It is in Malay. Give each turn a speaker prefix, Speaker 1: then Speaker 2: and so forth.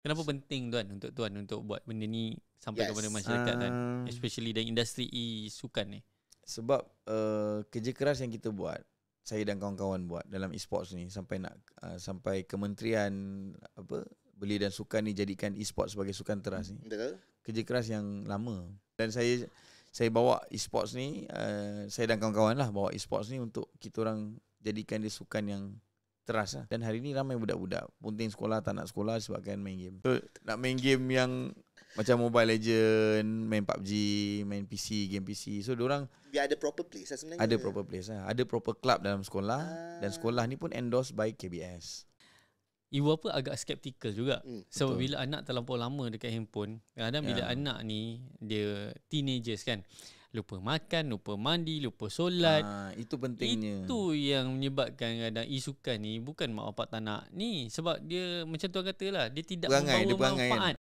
Speaker 1: Kenapa penting tuan untuk buat benda ni sampai kepada masyarakat kan, especially dalam industri sukan ni?
Speaker 2: Sebab kerja keras yang kita buat, saya dan kawan-kawan buat dalam e-sports ni sampai kementerian Belia dan Sukan ni jadikan e-sports sebagai sukan teras ni.
Speaker 3: Betul.
Speaker 2: Kerja keras yang lama. Dan saya bawa e-sports ni, saya dan kawan-kawan lah bawa e-sports ni untuk kita orang jadikan dia sukan yang teras lah. Dan hari ni ramai budak-budak punting sekolah tak nak sekolah sebabkan main game. So, nak main game yang macam Mobile Legend, main PUBG, main PC, game PC. So diorang
Speaker 3: dia ada proper place lah sebenarnya.
Speaker 2: Ada proper place lah. Ada proper club dalam sekolah. Dan sekolah ni pun endorsed by KBS.
Speaker 1: Ibu bapa agak skeptikal juga. Sebab bila anak terlampau lama dekat handphone, kadang-kadang bila anak ni dia teenagers kan, lupa makan, lupa mandi, lupa solat.
Speaker 2: Itu pentingnya.
Speaker 1: Itu yang menyebabkan kadang e-sukan ni bukan mak bapak tak nak ni. Sebab dia macam tuan kata lah, dia tidak membawa manfaat.